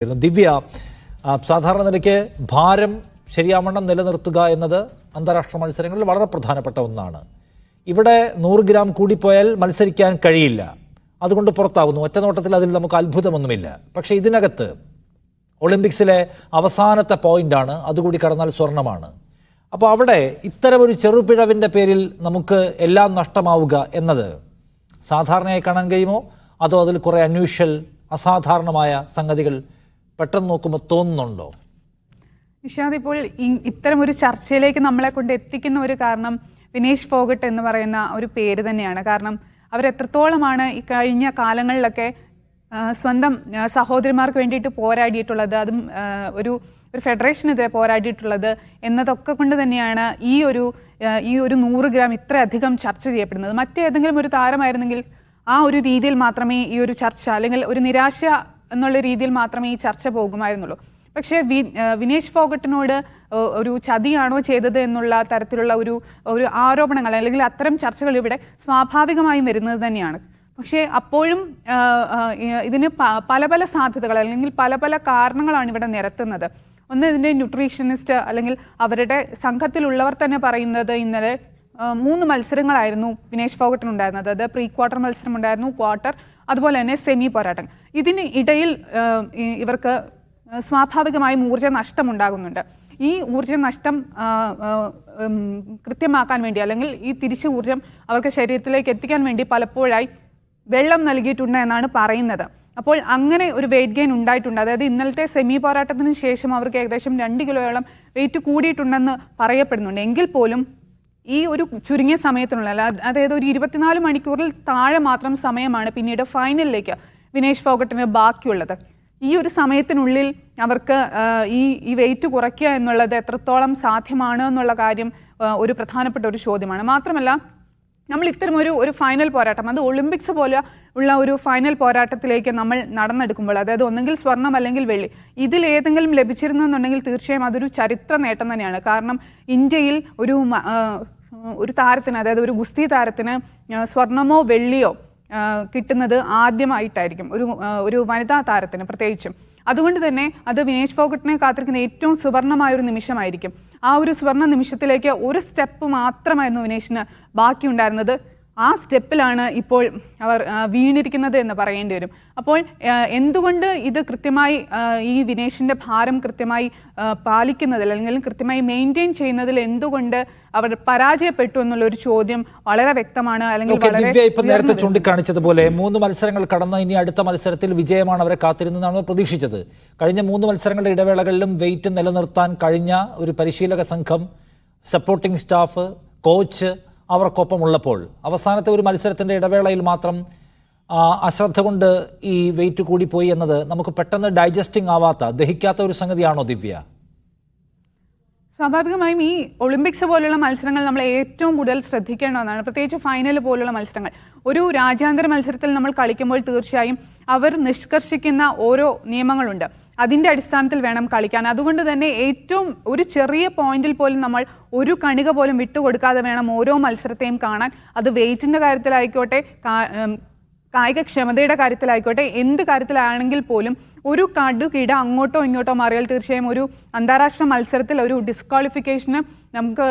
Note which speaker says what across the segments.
Speaker 1: ദിവ്യ, സാധാരണ നിലയ്ക്ക് ഭാരം ശരിയാവണ്ണം നിലനിർത്തുക എന്നത് അന്താരാഷ്ട്ര മത്സരങ്ങളിൽ വളരെ പ്രധാനപ്പെട്ട ഒന്നാണ്. ഇവിടെ 100 ഗ്രാം കൂടിപ്പോയാൽ മത്സരിക്കാൻ കഴിയില്ല, അതുകൊണ്ട് പുറത്താകുന്നു. ഒറ്റനോട്ടത്തിൽ അതിൽ നമുക്ക് അത്ഭുതമൊന്നുമില്ല. പക്ഷേ ഇതിനകത്ത് ഒളിമ്പിക്സിലെ അവസാനത്തെ പോയിൻ്റാണ്, അതുകൂടി കടന്നാൽ സ്വർണ്ണമാണ്. അപ്പോൾ അവിടെ ഇത്തരമൊരു ചെറുപിഴവിൻ്റെ പേരിൽ നമുക്ക് എല്ലാം നഷ്ടമാവുക എന്നത് സാധാരണയായി കാണാൻ കഴിയുമോ? അതോ അതിൽ കുറേ അൺയൂഷ്വൽ അസാധാരണമായ സംഗതികൾ പെട്ടെന്ന് നോക്കുമ്പോൾ തോന്നുന്നുണ്ടോ?
Speaker 2: നിഷാദ്, ഇപ്പോൾ ഇത്തരമൊരു ചർച്ചയിലേക്ക് നമ്മളെ കൊണ്ട് എത്തിക്കുന്ന ഒരു കാരണം വിനേഷ് ഫോഗട്ട് എന്ന് പറയുന്ന ഒരു പേര് തന്നെയാണ്. കാരണം അവരെത്രത്തോളമാണ് ഈ കഴിഞ്ഞ കാലങ്ങളിലൊക്കെ സ്വന്തം സഹോദരിമാർക്ക് വേണ്ടിയിട്ട് പോരാടിയിട്ടുള്ളത്, അതും ഒരു ഫെഡറേഷനെതിരെ പോരാടിയിട്ടുള്ളത് എന്നതൊക്കെ കൊണ്ട് തന്നെയാണ് ഈ ഒരു 100 ഗ്രാം ഇത്രയധികം ചർച്ച ചെയ്യപ്പെടുന്നത്. മറ്റേതെങ്കിലും ഒരു താരമായിരുന്നെങ്കിൽ ആ ഒരു രീതിയിൽ മാത്രമേ ഈ ഒരു ചർച്ച, അല്ലെങ്കിൽ ഒരു നിരാശ എന്നുള്ള രീതിയിൽ മാത്രമേ ഈ ചർച്ച പോകുമായിരുന്നുള്ളൂ. പക്ഷേ വിനേഷ് ഫോഗട്ടിനോട് ഒരു ചതിയാണോ ചെയ്തത് എന്നുള്ള തരത്തിലുള്ള ഒരു ആരോപണങ്ങൾ, അല്ലെങ്കിൽ അത്തരം ചർച്ചകൾ ഇവിടെ സ്വാഭാവികമായും വരുന്നത് തന്നെയാണ്. പക്ഷേ അപ്പോഴും ഇതിന് പല പല സാധ്യതകൾ, അല്ലെങ്കിൽ പല പല കാരണങ്ങളാണ് ഇവിടെ നിരത്തുന്നത്. ഒന്ന്, ഇതിൻ്റെ ന്യൂട്രീഷനിസ്റ്റ് അല്ലെങ്കിൽ അവരുടെ സംഘത്തിലുള്ളവർ തന്നെ പറയുന്നത് ഇന്നലെ 3 മത്സരങ്ങളായിരുന്നു വിനേഷ് ഫോഗട്ടിനുണ്ടായിരുന്നത്. അത് പ്രീ ക്വാർട്ടർ മത്സരം ഉണ്ടായിരുന്നു, ക്വാർട്ടർ, അതുപോലെ തന്നെ സെമി പോരാട്ടം. ഇതിന് ഇടയിൽ ഇവർക്ക് സ്വാഭാവികമായും ഊർജ്ജ നഷ്ടം ഉണ്ടാകുന്നുണ്ട്. ഈ ഊർജ്ജ നഷ്ടം കൃത്യമാക്കാൻ വേണ്ടി, അല്ലെങ്കിൽ ഈ തിരിച്ച് ഊർജ്ജം അവർക്ക് ശരീരത്തിലേക്ക് എത്തിക്കാൻ വേണ്ടി പലപ്പോഴായി വെള്ളം നൽകിയിട്ടുണ്ട് എന്നാണ് പറയുന്നത്. അപ്പോൾ അങ്ങനെ ഒരു വെയിറ്റ് ഗെയിൻ ഉണ്ടായിട്ടുണ്ട്. അതായത് ഇന്നലത്തെ സെമി പോരാട്ടത്തിന് ശേഷം അവർക്ക് ഏകദേശം 2 കിലോയോളം വെയിറ്റ് കൂടിയിട്ടുണ്ടെന്ന് പറയപ്പെടുന്നുണ്ട്. എങ്കിൽ പോലും ഈ ഒരു ചുരുങ്ങിയ സമയത്തിനുള്ള, അതായത് ഒരു 24 മണിക്കൂറിൽ താഴെ മാത്രം സമയമാണ് പിന്നീട് ഫൈനലിലേക്ക് വിനേഷ് ഫോഗട്ടിന് ബാക്കിയുള്ളത്. ഈ ഒരു സമയത്തിനുള്ളിൽ അവർക്ക് ഈ വെയിറ്റ് കുറയ്ക്കുക എന്നുള്ളത് എത്രത്തോളം സാധ്യമാണ് എന്നുള്ള കാര്യം ഒരു പ്രധാനപ്പെട്ട ഒരു ചോദ്യമാണ്. മാത്രമല്ല, നമ്മൾ ഇത്തരം ഒരു ഫൈനൽ പോരാട്ടം, അത് ഒളിമ്പിക്സ് പോലെ ഉള്ള ഒരു ഫൈനൽ പോരാട്ടത്തിലേക്ക് നമ്മൾ നടന്നെടുക്കുമ്പോൾ, അതായത് ഒന്നെങ്കിൽ സ്വർണം അല്ലെങ്കിൽ വെള്ളി, ഇതിലേതെങ്കിലും ലഭിച്ചിരുന്നെന്നുണ്ടെങ്കിൽ തീർച്ചയായും അതൊരു ചരിത്ര നേട്ടം തന്നെയാണ്. കാരണം ഇന്ത്യയിൽ ഒരു താരത്തിന്, അതായത് ഒരു ഗുസ്തി താരത്തിന് സ്വർണമോ വെള്ളിയോ കിട്ടുന്നത് ആദ്യമായിട്ടായിരിക്കും, ഒരു വനിതാ താരത്തിന് പ്രത്യേകിച്ചും. അതുകൊണ്ട് തന്നെ അത് വിനേഷ് ഫോഗട്ടിനെ കാത്തിരിക്കുന്ന ഏറ്റവും സുവർണമായൊരു നിമിഷമായിരിക്കും. ആ ഒരു സുവർണ നിമിഷത്തിലേക്ക് ഒരു സ്റ്റെപ്പ് മാത്രമായിരുന്നു വിനേഷിന് ബാക്കിയുണ്ടായിരുന്നത്. ആ സ്റ്റെപ്പിലാണ് ഇപ്പോൾ അവർ വീണിരിക്കുന്നത് എന്ന് പറയേണ്ടി വരും. അപ്പോൾ എന്തുകൊണ്ട് ഇത് കൃത്യമായി ഈ വിനേഷിൻ്റെ ഭാരം കൃത്യമായി പാലിക്കുന്നതിൽ, അല്ലെങ്കിൽ കൃത്യമായി മെയിൻറ്റെയിൻ ചെയ്യുന്നതിൽ എന്തുകൊണ്ട് അവർ പരാജയപ്പെട്ടു എന്നുള്ളൊരു ചോദ്യം വളരെ വ്യക്തമാണ്. അല്ലെങ്കിൽ
Speaker 1: ഇപ്പം നേരത്തെ ചൂണ്ടിക്കാണിച്ചതുപോലെ 3 മത്സരങ്ങൾ കടന്ന ഇനി അടുത്ത മത്സരത്തിൽ വിജയമാണ് അവരെ കാത്തിരുന്നതാണ് പ്രതീക്ഷിച്ചത്. കഴിഞ്ഞ 3 മത്സരങ്ങളുടെ ഇടവേളകളിലും വെയിറ്റ് നിലനിർത്താൻ കഴിഞ്ഞ ഒരു പരിശീലക സംഘം, സപ്പോർട്ടിംഗ് സ്റ്റാഫ്, കോച്ച് അവർക്കൊപ്പമുള്ളപ്പോൾ അവസാനത്തെ ഒരു മത്സരത്തിൻ്റെ ഇടവേളയിൽ മാത്രം അശ്രദ്ധ കൊണ്ട് ഈ വെയിറ്റ് കൂടിപ്പോയി എന്നത് നമുക്ക് പെട്ടെന്ന് ഡൈജസ്റ്റിംഗ് ആവാത്ത, ദഹിക്കാത്ത ഒരു സംഗതിയാണോ ദിവ്യ?
Speaker 2: സ്വാഭാവികമായും ഈ ഒളിമ്പിക്സ് പോലുള്ള മത്സരങ്ങൾ നമ്മൾ ഏറ്റവും കൂടുതൽ ശ്രദ്ധിക്കേണ്ട ഒന്നാണ്. പ്രത്യേകിച്ച് ഫൈനൽ പോലുള്ള മത്സരങ്ങൾ. ഒരു രാജ്യാന്തര മത്സരത്തിൽ നമ്മൾ കളിക്കുമ്പോൾ തീർച്ചയായും അവർ നിഷ്കർഷിക്കുന്ന ഓരോ നിയമങ്ങളുണ്ട്, അതിൻ്റെ അടിസ്ഥാനത്തിൽ വേണം കളിക്കാൻ. അതുകൊണ്ട് തന്നെ ഏറ്റവും ഒരു ചെറിയ പോയിന്റിൽ പോലും നമ്മൾ ഒരു കണിക പോലും വിട്ടുകൊടുക്കാതെ വേണം ഓരോ മത്സരത്തെയും കാണാൻ. അത് വെയിറ്റിൻ്റെ കാര്യത്തിലായിക്കോട്ടെ, കായികക്ഷമതയുടെ കാര്യത്തിലായിക്കോട്ടെ, എന്ത് കാര്യത്തിലാണെങ്കിൽ പോലും ഒരു കടുകിട അങ്ങോട്ടോ ഇങ്ങോട്ടോ മാറിയാൽ തീർച്ചയായും ഒരു അന്താരാഷ്ട്ര മത്സരത്തിൽ ഒരു ഡിസ്ക്വാളിഫിക്കേഷന് നമുക്ക്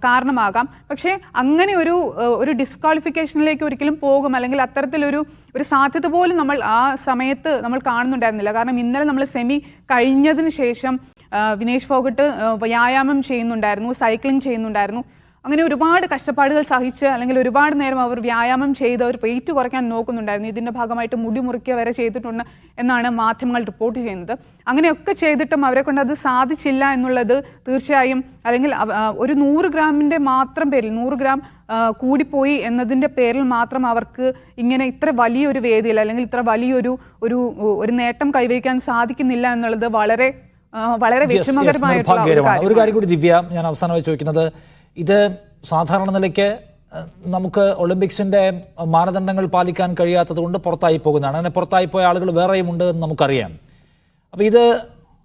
Speaker 2: കാരണമാകാം. പക്ഷേ അങ്ങനെ ഒരു ഡിസ്ക്വാളിഫിക്കേഷനിലേക്ക് ഒരിക്കലും പോകും, അല്ലെങ്കിൽ അത്തരത്തിലൊരു സാധ്യത പോലും നമ്മൾ ആ സമയത്ത് നമ്മൾ കാണുന്നുണ്ടായിരുന്നില്ല. കാരണം ഇന്നലെ നമ്മൾ സെമി കഴിഞ്ഞതിന് ശേഷം വിനേഷ് ഫോഗട്ട് വ്യായാമം ചെയ്യുന്നുണ്ടായിരുന്നു, സൈക്ലിംഗ് ചെയ്യുന്നുണ്ടായിരുന്നു. അങ്ങനെ ഒരുപാട് കഷ്ടപ്പാടുകൾ സഹിച്ച്, അല്ലെങ്കിൽ ഒരുപാട് നേരം അവർ വ്യായാമം ചെയ്ത് അവർ വെയിറ്റ് കുറയ്ക്കാൻ നോക്കുന്നുണ്ടായിരുന്നു. ഇതിൻ്റെ ഭാഗമായിട്ട് മുടി മുറിക്കുക വരെ ചെയ്തിട്ടുണ്ട് എന്നാണ് മാധ്യമങ്ങൾ റിപ്പോർട്ട് ചെയ്യുന്നത്. അങ്ങനെയൊക്കെ ചെയ്തിട്ടും അവരെ കൊണ്ട് അത് സാധിച്ചില്ല എന്നുള്ളത് തീർച്ചയായും, അല്ലെങ്കിൽ ഒരു 100 ഗ്രാമിൻ്റെ മാത്രം പേരിൽ 100 ഗ്രാം കൂടിപ്പോയി എന്നതിൻ്റെ പേരിൽ മാത്രം അവർക്ക് ഇങ്ങനെ ഇത്ര വലിയൊരു വേദിയിൽ, അല്ലെങ്കിൽ ഇത്ര വലിയൊരു ഒരു നേട്ടം കൈവരിക്കാൻ സാധിക്കുന്നില്ല എന്നുള്ളത് വളരെ വളരെ വിഷമകരമായിട്ടുള്ള
Speaker 1: ഒരു കാര്യം കൂടി ദിവ്യ, ഞാൻ അവസാനമായി ചോദിക്കുന്നത്, ഇത് സാധാരണ നിലയ്ക്ക് നമുക്ക് ഒളിമ്പിക്സിൻ്റെ മാനദണ്ഡങ്ങൾ പാലിക്കാൻ കഴിയാത്തത് കൊണ്ട് പുറത്തായി പോകുന്നതാണ്. അങ്ങനെ പുറത്തായി പോയ ആളുകൾ വേറെയും ഉണ്ട് എന്ന് നമുക്കറിയാം. അപ്പോൾ ഇത്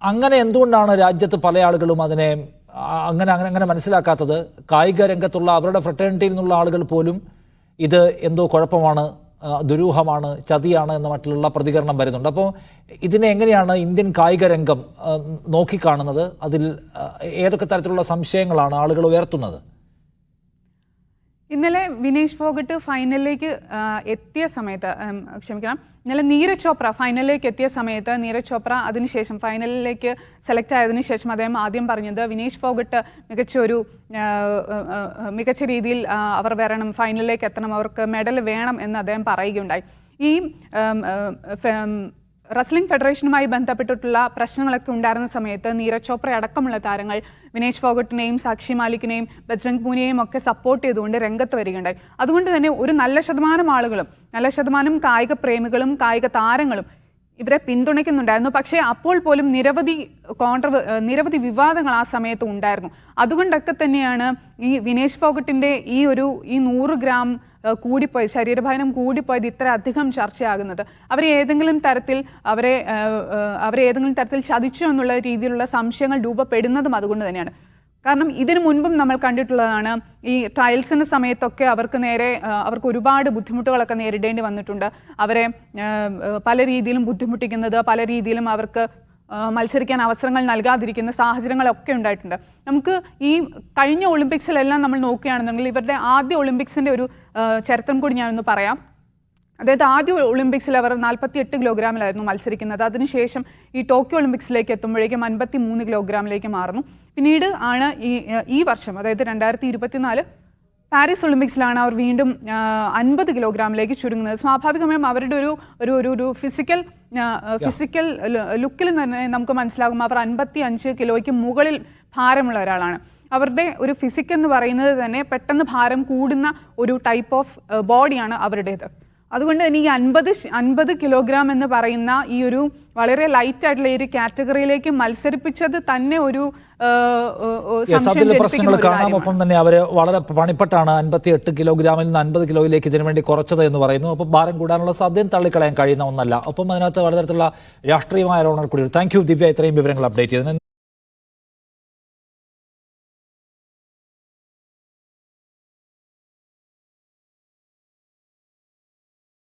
Speaker 1: അങ്ങനെ എന്തുകൊണ്ടാണ് രാജ്യത്ത് പല ആളുകളും അതിനെ അങ്ങനെ മനസ്സിലാക്കാത്തത്? കായിക രംഗത്തുള്ള അവരുടെ ഫ്രട്ടേണിറ്റിയിൽ നിന്നുള്ള ആളുകൾ പോലും ഇത് എന്തോ കുഴപ്പമാണ്, ദുരൂഹമാണ്, ചതിയാണ് എന്ന മറ്റുള്ള പ്രതികരണം വരുന്നുണ്ട്. അപ്പോൾ ഇതിനെ എങ്ങനെയാണ് ഇന്ത്യൻ കായിക രംഗം നോക്കിക്കാണുന്നത്? അതിൽ ഏതൊക്കെ തരത്തിലുള്ള സംശയങ്ങളാണ് ആളുകൾ ഉയർത്തുന്നത്?
Speaker 2: ഇന്നലെ വിനേഷ് ഫോഗട്ട് ഫൈനലിലേക്ക് എത്തിയ സമയത്ത് ഇന്നലെ നീരജ് ചോപ്ര ഫൈനലിലേക്ക് എത്തിയ സമയത്ത് നീരജ് ചോപ്ര അതിനുശേഷം ഫൈനലിലേക്ക് സെലക്ട് ആയതിനു ശേഷം അദ്ദേഹം ആദ്യം പറഞ്ഞത് വിനേഷ് ഫോഗട്ട് മികച്ച രീതിയിൽ അവർ വരണം, ഫൈനലിലേക്ക് എത്തണം, അവർക്ക് മെഡൽ വേണം എന്ന് അദ്ദേഹം പറയുകയുണ്ടായി. ഈ റെസ്ലിംഗ് ഫെഡറേഷനുമായി ബന്ധപ്പെട്ടിട്ടുള്ള പ്രശ്നങ്ങളൊക്കെ ഉണ്ടായിരുന്ന സമയത്ത് നീരജ് ചോപ്ര അടക്കമുള്ള താരങ്ങൾ വിനേഷ് ഫോഗട്ടിനെയും സാക്ഷി മാലിക്കിനെയും ബജ്രംഗ് പൂനിയെയും ഒക്കെ സപ്പോർട്ട് ചെയ്തുകൊണ്ട് രംഗത്ത് വരികയുണ്ടായി. അതുകൊണ്ട് തന്നെ ഒരു നല്ല ശതമാനം കായിക പ്രേമികളും കായിക താരങ്ങളും ഇവരെ പിന്തുണയ്ക്കുന്നുണ്ടായിരുന്നു. പക്ഷേ അപ്പോൾ പോലും നിരവധി വിവാദങ്ങൾ ആ സമയത്ത് ഉണ്ടായിരുന്നു. അതുകൊണ്ടൊക്കെ തന്നെയാണ് ഈ വിനേഷ് ഫോഗട്ടിൻ്റെ ഈ 100 ഗ്രാം കൂടിപ്പോയി, ശരീരഭാരം കൂടിപ്പോയത് ഇത്ര അധികം ചർച്ചയാകുന്നത്. അവരെ ഏതെങ്കിലും തരത്തിൽ ചതിച്ചു എന്നുള്ള രീതിയിലുള്ള സംശയങ്ങൾ രൂപപ്പെടുന്നതും അതുകൊണ്ട് തന്നെയാണ്. കാരണം ഇതിനു മുൻപും നമ്മൾ കണ്ടിട്ടുള്ളതാണ്, ഈ ട്രയൽസിൻ്റെ സമയത്തൊക്കെ അവർക്ക് ഒരുപാട് ബുദ്ധിമുട്ടുകളൊക്കെ നേരിടേണ്ടി വന്നിട്ടുണ്ട്. അവരെ പല രീതിയിലും ബുദ്ധിമുട്ടിക്കുന്നത്, പല രീതിയിലും അവർക്ക് മത്സരിക്കാൻ അവസരങ്ങൾ നൽകാതിരിക്കുന്ന സാഹചര്യങ്ങളൊക്കെ ഉണ്ടായിട്ടുണ്ട്. നമുക്ക് ഈ കഴിഞ്ഞ ഒളിമ്പിക്സിലെല്ലാം നമ്മൾ നോക്കുകയാണെന്നുണ്ടെങ്കിൽ ഇവരുടെ ആദ്യ ഒളിമ്പിക്സിൻ്റെ ഒരു ചരിത്രം കൂടി ഞാനൊന്ന് പറയാം. അതായത് ആദ്യ ഒളിമ്പിക്സിൽ അവർ 48 കിലോഗ്രാമിലായിരുന്നു മത്സരിക്കുന്നത്. അതിനുശേഷം ഈ ടോക്കിയോ ഒളിമ്പിക്സിലേക്ക് എത്തുമ്പോഴേക്കും 53 കിലോഗ്രാമിലേക്ക് മാറുന്നു. പിന്നീട് ആണ് ഈ വർഷം, അതായത് 2024 പാരീസ് ഒളിമ്പിക്സിലാണ് അവർ വീണ്ടും 50 കിലോഗ്രാമിലേക്ക് ചുരുങ്ങുന്നത്. സ്വാഭാവികമായും അവരുടെ ഒരു ഫിസിക്കൽ ലുക്കിൽ തന്നെ നമുക്ക് മനസ്സിലാകും അവർ 55 കിലോയ്ക്ക് മുകളിൽ ഭാരമുള്ള ഒരാളാണ്. അവരുടെ ഒരു ഫിസിക് എന്ന് പറയുന്നത് തന്നെ പെട്ടെന്ന് ഭാരം കൂടുന്ന ഒരു ടൈപ്പ് ഓഫ് ബോഡിയാണ് അവരുടേത്. അതുകൊണ്ട് തന്നെ ഈ 50 കിലോഗ്രാം എന്ന് പറയുന്ന ഈ ഒരു വളരെ ലൈറ്റ് ആയിട്ടുള്ള ഈ ഒരു കാറ്റഗറിയിലേക്ക് മത്സരിപ്പിച്ചത് തന്നെ ഒരു
Speaker 1: പ്രശ്നങ്ങൾ കാണാം. ഒപ്പം തന്നെ അവർ വളരെ പണിപ്പെട്ടാണ് 58 കിലോഗ്രാമിൽ നിന്ന് 50 കിലോയിലേക്ക് ഇതിനുവേണ്ടി കുറച്ചത് എന്ന് പറയുന്നു. അപ്പോൾ ഭാരം കൂടാനുള്ള സാധ്യത തള്ളിക്കളയാൻ കഴിയുന്ന ഒന്നല്ല. ഒപ്പം അതിനകത്ത് വളരെ തരത്തിലുള്ള രാഷ്ട്രീയമായ ആരോപണങ്ങൾ കൂടി. താങ്ക് യു ദിവ്യ, ഇത്രയും വിവരങ്ങൾ അപ്ഡേറ്റ് ചെയ്തതിന്.